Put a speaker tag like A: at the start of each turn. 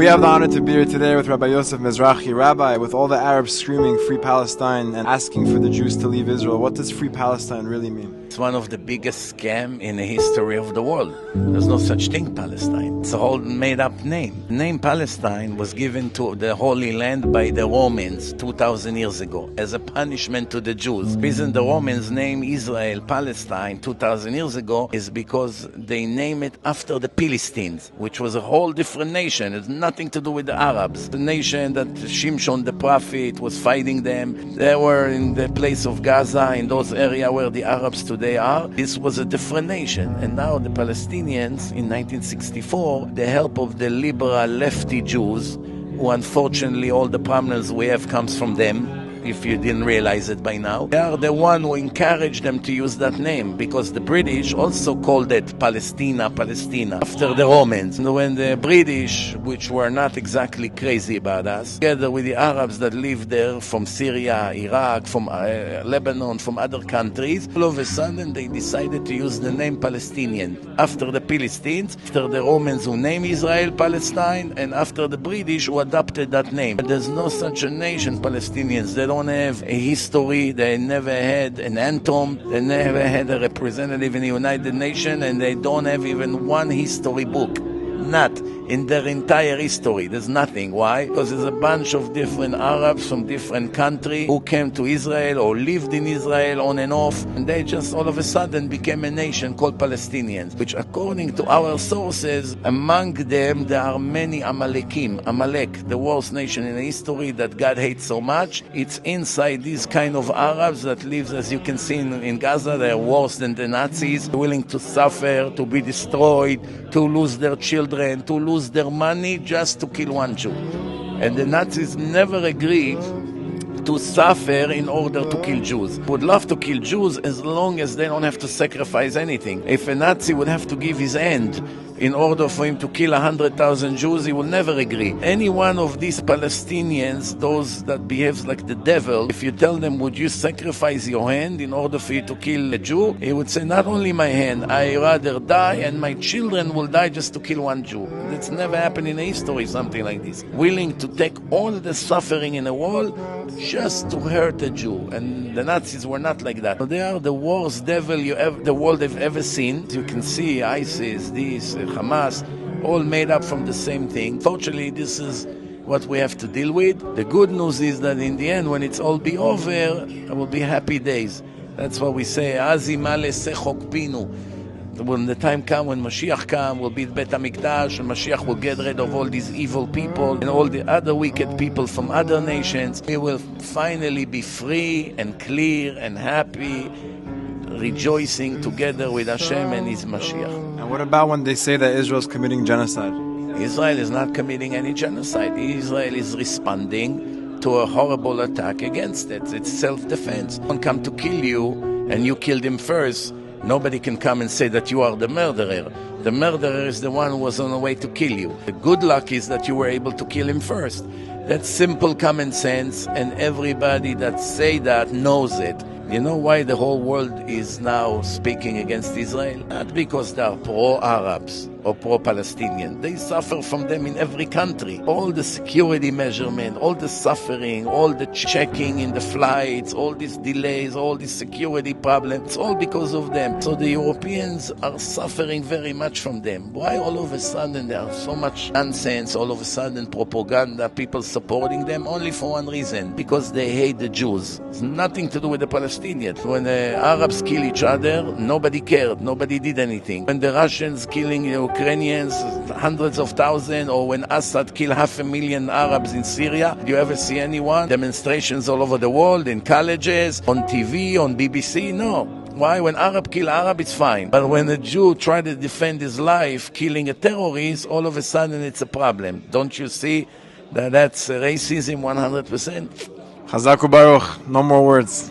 A: We have the honor to be here today with Rabbi Yosef Mizrahi. Rabbi, with all the Arabs screaming Free Palestine and asking for the Jews to leave Israel, what does Free Palestine really mean?
B: It's one of the biggest scams in the history of the world. There's no such thing, Palestine. It's a whole made-up name. The name Palestine was given to the Holy Land by the Romans 2,000 years ago as a punishment to the Jews. The reason the Romans named Israel Palestine 2,000 years ago is because they named it after the Philistines, which was a whole different nation. It's nothing to do with the Arabs. The nation that Shimshon the prophet was fighting them. They were in the place of Gaza, in those areas where the Arabs today are. This was a different nation. And now the Palestinians in 1964, the help of the liberal lefty Jews, who unfortunately all the problems we have comes from them, if you didn't realize it by now. They are the one who encouraged them to use that name, because the British also called it Palestina after the Romans. And when the British, which were not exactly crazy about us, together with the Arabs that lived there from Syria, Iraq, from Lebanon, from other countries, all of a sudden they decided to use the name Palestinian after the Philistines, after the Romans who named Israel Palestine, and after the British who adopted that name. But there's no such a nation, Palestinians. They don't have a history, they never had an anthem, they never had a representative in the United Nations, and they don't have even one history book. Not in their entire history. There's nothing. Why? Because there's a bunch of different Arabs from different countries who came to Israel or lived in Israel on and off, and they just all of a sudden became a nation called Palestinians, which according to our sources, among them there are many Amalekim. Amalek, the worst nation in history that God hates so much. It's inside these kind of Arabs that lives, as you can see in Gaza. They're worse than the Nazis, willing to suffer, to be destroyed, to lose their children, to lose their money just to kill one Jew. And the Nazis never agreed to suffer in order to kill Jews. Would love to kill Jews as long as they don't have to sacrifice anything. If a Nazi would have to give his hand in order for him to kill 100,000 Jews, he will never agree. Any one of these Palestinians, those that behaves like the devil, if you tell them, would you sacrifice your hand in order for you to kill a Jew? He would say, not only my hand, I rather die and my children will die just to kill one Jew. That's never happened in history, something like this. Willing to take all the suffering in the world just to hurt a Jew. And the Nazis were not like that. They are the worst devil the world have ever seen. You can see ISIS, this, Hamas, all made up from the same thing. Fortunately, this is what we have to deal with. The good news is that in the end, when it's all be over, there will be happy days. That's what we say, Azimale Sechok Pinu. When the time comes, when Mashiach comes, will be Bet HaMikdash, and Mashiach will get rid of all these evil people and all the other wicked people from other nations. We will finally be free and clear and happy, rejoicing together with Hashem and His Mashiach.
A: And what about when they say that Israel is committing genocide?
B: Israel is not committing any genocide. Israel is responding to a horrible attack against it. It's self-defense. Someone come to kill you and you killed him first. Nobody can come and say that you are the murderer. The murderer is the one who was on the way to kill you. The good luck is that you were able to kill him first. That's simple common sense, and everybody that say that knows it. You know why the whole world is now speaking against Israel? Not because they are pro-Arabs or pro-Palestinian. They suffer from them in every country. All the security measurement, all the suffering, all the checking in the flights, all these delays, all these security problems, it's all because of them. So the Europeans are suffering very much from them. Why all of a sudden there are so much nonsense, all of a sudden propaganda, people supporting them? Only for one reason, because they hate the Jews. It's nothing to do with the Palestinians. When the Arabs kill each other, nobody cared, nobody did anything. When the Russians killing Ukrainians, hundreds of thousands, or when Assad killed 500,000 Arabs in Syria, do you ever see anyone? Demonstrations all over the world, in colleges, on TV, on BBC? No. Why? When Arab kill Arab, it's fine. But when a Jew try to defend his life, killing a terrorist, all of a sudden it's a problem. Don't you see that that's racism 100%?
A: Chazak u'Baruch, no more words.